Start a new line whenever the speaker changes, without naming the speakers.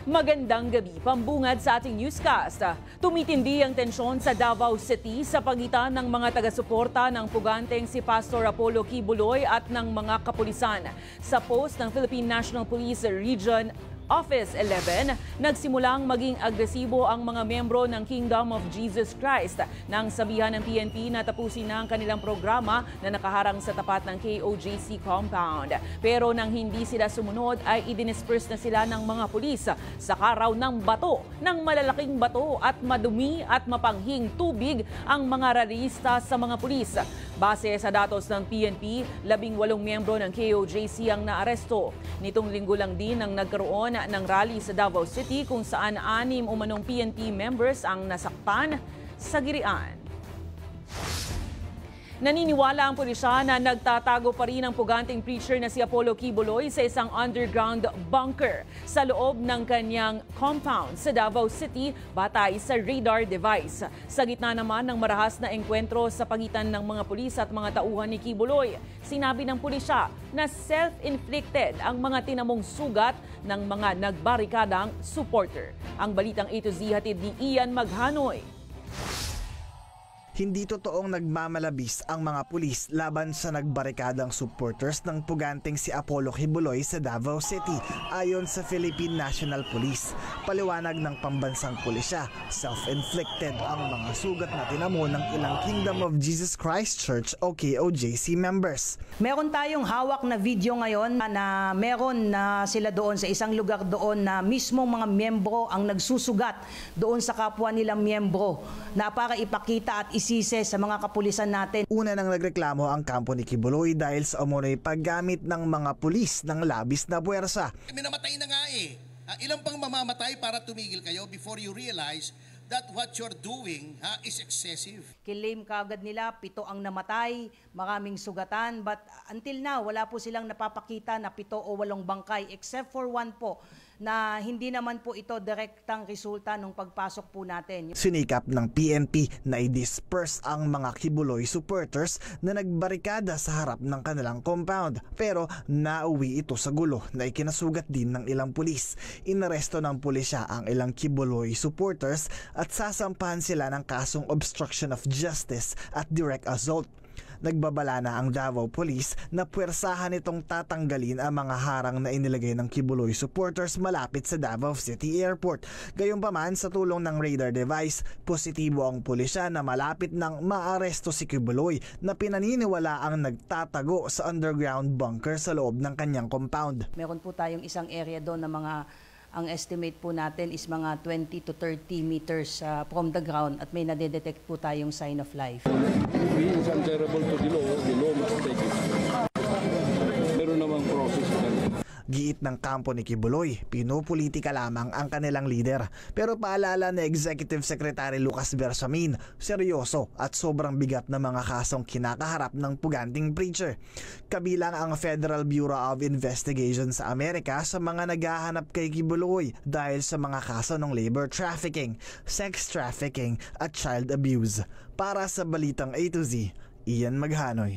Magandang gabi, pambungad sa ating newscast. Tumitindi ang tensyon sa Davao City sa pagitan ng mga taga-suporta ng puganteng si Pastor Apollo Quiboloy at ng mga kapulisan. Sa post ng Philippine National Police Region Office 11, nagsimulang maging agresibo ang mga miyembro ng Kingdom of Jesus Christ nang sabihan ng PNP na tapusin na ang kanilang programa na nakaharang sa tapat ng KOJC compound. Pero nang hindi sila sumunod ay idinisperse na sila ng mga pulis sa karaw ng bato, ng malalaking bato at madumi at mapanghing tubig ang mga rallyista sa mga pulis. Base sa datos ng PNP, 18 miyembro ng KOJC ang naaresto. Nitong linggo lang din ang nagkaroon ng rally sa Davao City kung saan 6 umanong PNP members ang nasaktan sa girian. Naniniwala ang pulisya na nagtatago pa rin ang puganteng preacher na si Apollo Quiboloy sa isang underground bunker sa loob ng kanyang compound sa Davao City batay sa radar device. Sa gitna naman ng marahas na engkwentro sa pagitan ng mga pulis at mga tauhan ni Quiboloy, sinabi ng pulisya na self-inflicted ang mga tinamong sugat ng mga nagbarikadang supporter. Ang balitang A to Z hatid ni Ian Maghanoy.
Hindi totoong nagmamalabis ang mga pulis laban sa nagbarikadang supporters ng puganteng si Apollo Quiboloy sa Davao City ayon sa Philippine National Police. Paliwanag ng pambansang pulisya, self-inflicted ang mga sugat na tinamo ng ilang Kingdom of Jesus Christ Church o KOJC members.
Meron tayong hawak na video ngayon na meron na sila doon sa isang lugar doon na mismong mga miyembro ang nagsusugat doon sa kapwa nilang miyembro na para ipakita at isise sa mga kapulisan natin.
Una nang nagreklamo ang kampo ni Quiboloy dahil sa umunoy paggamit ng mga pulis ng labis na puwersa.
May namatay na nga eh. Ilang pang mamamatay para tumigil kayo before you realize that what you're doing is excessive.
Claim kaagad nila 7 ang namatay, maraming sugatan, but until now wala po silang napapakita na 7 o 8 bangkay except for 1 po na hindi naman po ito direktang resulta ng pagpasok po natin.
Sinikap ng PNP na i-disperse ang mga Quiboloy supporters na nagbarikada sa harap ng kanilang compound. Pero nauwi ito sa gulo na ikinasugat din ng ilang pulis. Inaresto ng pulisya ang ilang Quiboloy supporters at sasampahan sila ng kasong obstruction of justice at direct assault. Nagbabala na ang Davao Police na puwersahan itong tatanggalin ang mga harang na inilagay ng Quiboloy supporters malapit sa Davao City Airport. Gayunpaman, sa tulong ng radar device, positibo ang pulisya na malapit nang maaresto si Quiboloy na pinaniniwala ang nagtatago sa underground bunker sa loob ng kanyang compound.
Meron po tayong isang area doon na ang estimate po natin is mga 20 to 30 meters from the ground at may nadedetect po tayong sign of life.
Being answerable to the law must take it. Meron namang process.
Giit ng kampo ni Quiboloy, pinupolitika lamang ang kanilang leader. Pero paalala ni Executive Secretary Lucas Bersamin, seryoso at sobrang bigat na mga kasong kinakaharap ng puganting preacher. Kabilang ang Federal Bureau of Investigation sa Amerika sa mga naghahanap kay Quiboloy dahil sa mga kaso ng labor trafficking, sex trafficking at child abuse. Para sa Balitang A to Z, Ian Maghanoy.